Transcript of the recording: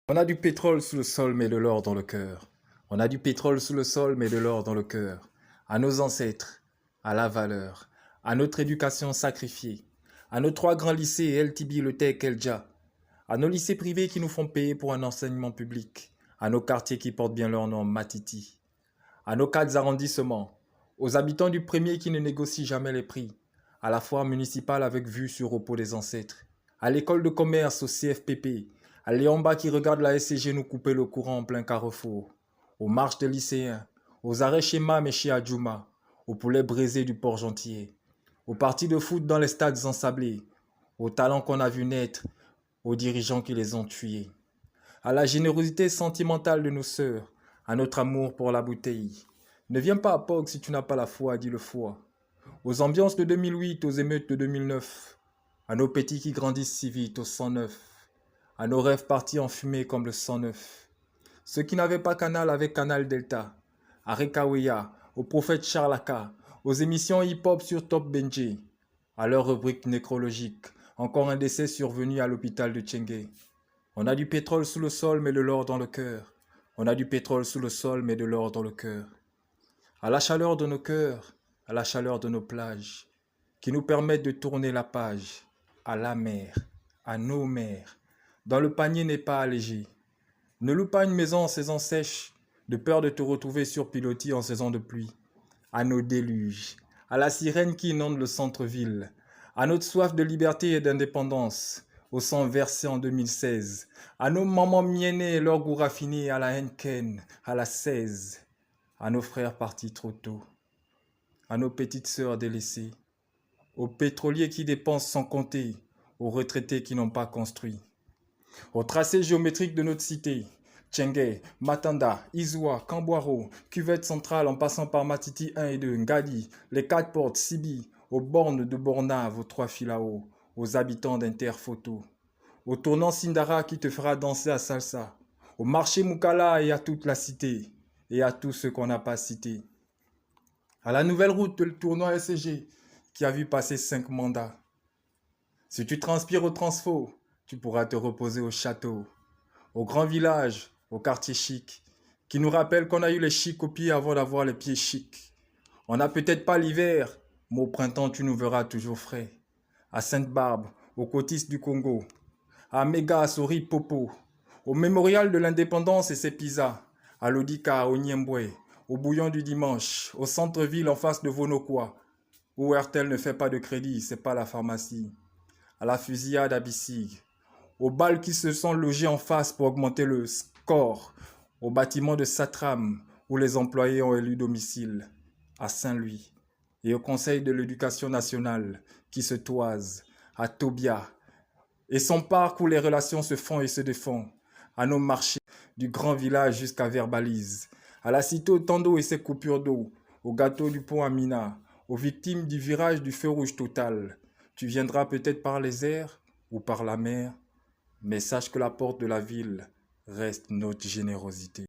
On a du pétrole sous le sol, mais de l'or dans le cœur. On a du pétrole sous le sol, mais de l'or dans le cœur. À nos ancêtres, à la valeur, à notre éducation sacrifiée, à nos 3 grands lycées, El Tibi, Le Tech, El Dja, à nos lycées privés qui nous font payer pour un enseignement public, à nos quartiers qui portent bien leur nom, Matiti, à nos 4 arrondissements, aux habitants du premier qui ne négocient jamais les prix, à la foire municipale avec vue sur repos des ancêtres, à l'école de commerce, au CFPP, à Léomba qui regarde la SCG nous couper le courant en plein carrefour, aux marches des lycéens, aux arrêts chez Mam et chez Adjouma, aux poulets brisés du Port-Gentil, aux parties de foot dans les stades ensablés, aux talents qu'on a vus naître, aux dirigeants qui les ont tués, à la générosité sentimentale de nos sœurs, à notre amour pour la bouteille. Ne viens pas à Pog si tu n'as pas la foi, dit le foie. Aux ambiances de 2008, aux émeutes de 2009, à nos petits qui grandissent si vite, au 109, à nos rêves partis en fumée comme le 109. Ceux qui n'avaient pas Canal avaient Canal Delta, à Rekaweya, au prophète Charlaka, aux émissions hip-hop sur Top Benji, à leur rubrique nécrologique, encore un décès survenu à l'hôpital de Tchengue. On a du pétrole sous le sol, mais de l'or dans le cœur. On a du pétrole sous le sol, mais de l'or dans le cœur. À la chaleur de nos cœurs, à la chaleur de nos plages, qui nous permettent de tourner la page, à la mer, à nos mers, dans le panier n'est pas allégé. Ne loue pas une maison en saison sèche, de peur de te retrouver sur pilotis en saison de pluie. À nos déluges, à la sirène qui inonde le centre-ville, à notre soif de liberté et d'indépendance, au sang versé en 2016, à nos mamans miennées et leur goût raffiné, à la Henken, à la 16, à nos frères partis trop tôt, à nos petites sœurs délaissées, aux pétroliers qui dépensent sans compter, aux retraités qui n'ont pas construit, au tracé géométrique de notre cité, Tchengue, Matanda, Izwa, Kambwaro, Cuvette centrale en passant par Matiti 1 et 2, Ngadi, les 4 portes, Sibi, aux bornes de Bornave, aux 3 Filao, aux habitants d'Interphoto, au tournant Sindara qui te fera danser à salsa, au marché Mukala et à toute la cité, et à tous ceux qu'on n'a pas cités, à la nouvelle route de le tournoi SCG qui a vu passer 5 mandats. Si tu transpires au transfo, tu pourras te reposer au château, au grand village, au quartier chic, qui nous rappelle qu'on a eu les chics aux pieds avant d'avoir les pieds chics. On n'a peut-être pas l'hiver, mais au printemps tu nous verras toujours frais. À Sainte-Barbe, au Cotis du Congo, à Mégas, au Ripopo, au mémorial de l'indépendance et ses pizzas, à l'Odika, au Niembwe, au bouillon du dimanche, au centre-ville en face de Vonokwa, où Airtel ne fait pas de crédit, c'est pas la pharmacie, à la fusillade à Bissig, aux balles qui se sont logées en face pour augmenter le score, au bâtiment de Satram où les employés ont élu domicile, à Saint-Louis, et au Conseil de l'éducation nationale qui se toise, à Tobia, et son parc où les relations se font et se défont, à nos marchés du grand village jusqu'à Verbalise, à la cité au Tando et ses coupures d'eau, au gâteau du pont Amina, aux victimes du virage du feu rouge total. Tu viendras peut-être par les airs ou par la mer, mais sache que la porte de la ville reste notre générosité.